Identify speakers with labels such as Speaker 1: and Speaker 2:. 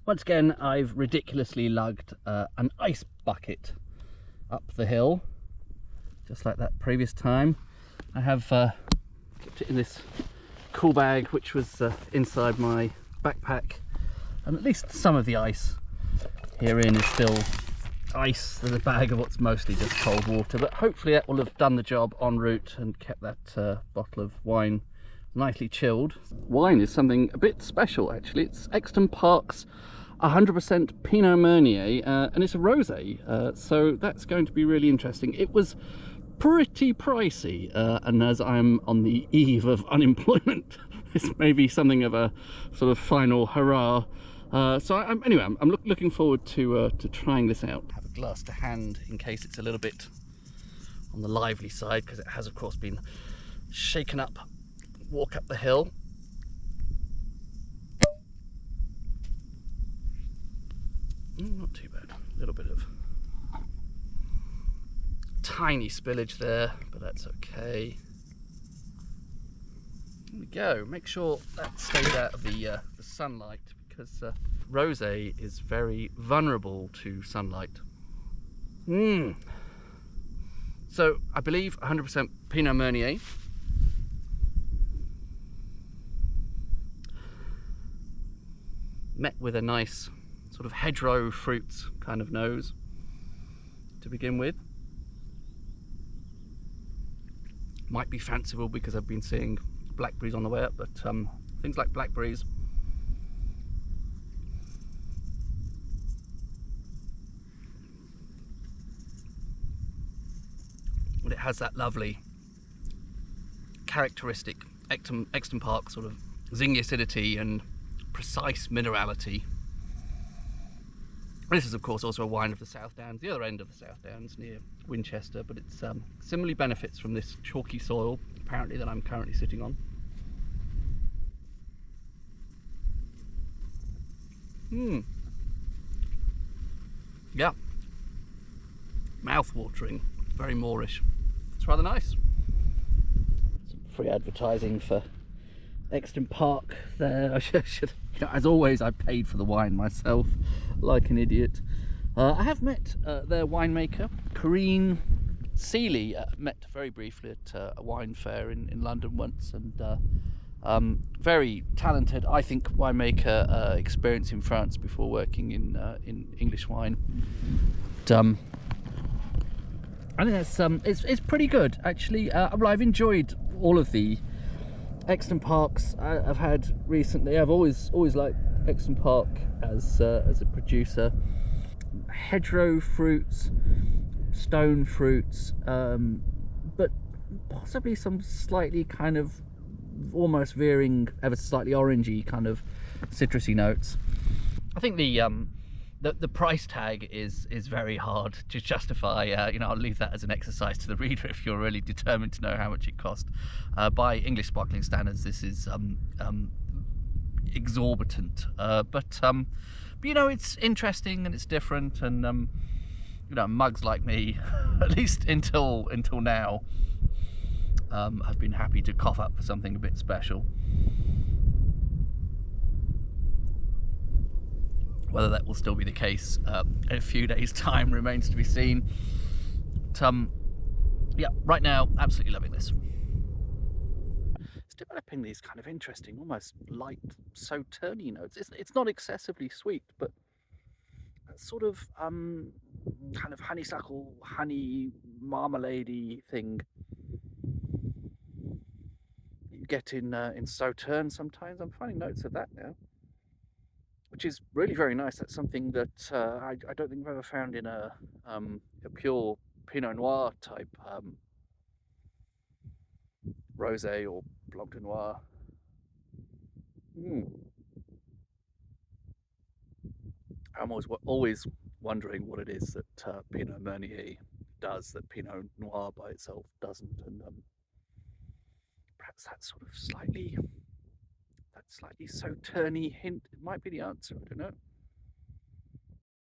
Speaker 1: Once again, I've ridiculously lugged an ice bucket up the hill, just like that previous time. I have kept it in this cool bag which was inside my backpack, and at least some of the ice herein is still ice. There's a bag of what's mostly just cold water, but hopefully that will have done the job en route and kept that bottle of wine nicely chilled. Wine is something a bit special actually. It's Exton Park's 100% Pinot Meunier, and it's a rosé, so that's going to be really interesting. It was pretty pricey, and as I'm on the eve of unemployment, this may be something of a sort of final hurrah. Anyway, I'm looking forward to trying this out. Have a glass to hand in case it's a little bit on the lively side, because it has of course been shaken up. Walk up the hill. Not too bad. A little bit of tiny spillage there, but that's okay. There we go. Make sure that stays out of the sunlight, because rosé is very vulnerable to sunlight. So I believe 100% Pinot Meunier. Met with a nice sort of hedgerow fruits kind of nose to begin with. Might be fanciful because I've been seeing blackberries on the way up, but things like blackberries, but it has that lovely characteristic Exton Park sort of zingy acidity and precise minerality. This is of course also a wine of the South Downs, the other end of the South Downs near Winchester, but it similarly benefits from this chalky soil apparently that I'm currently sitting on. Yeah, mouth-watering, very Moorish. It's rather nice. Some free advertising for Exton Park there. I should, you know, as always, I paid for the wine myself, like an idiot. I have met their winemaker, Corinne Seeley. Met very briefly at a wine fair in London once, and very talented, I think, winemaker, experience in France before working in English wine. But, I think that's it's pretty good actually. Well, I've enjoyed all of the Exton Parks I've had recently. I've always liked Exton Park as a producer. Hedgerow fruits, stone fruits, but possibly some slightly kind of almost veering ever slightly orangey kind of citrusy notes. I think the price tag is very hard to justify. You know, I'll leave that as an exercise to the reader if you're really determined to know how much it cost. By English sparkling standards, this is exorbitant. But you know, it's interesting and it's different, and you know, mugs like me, at least until now, have been happy to cough up for something a bit special. Whether that will still be the case in a few days' time remains to be seen. But, yeah, right now, absolutely loving this. It's developing these kind of interesting, almost light, sauterny notes. It's not excessively sweet, but that sort of kind of honeysuckle, honey marmalade-y thing you get in Sauterne sometimes. I'm finding notes of that now, which is really very nice. That's something that I don't think I've ever found in a pure Pinot Noir type rosé or Blanc de Noir. I'm always wondering what it is that Pinot Meunier does that Pinot Noir by itself doesn't, and perhaps that sort of slightly sauterny hint might be the answer. I don't know.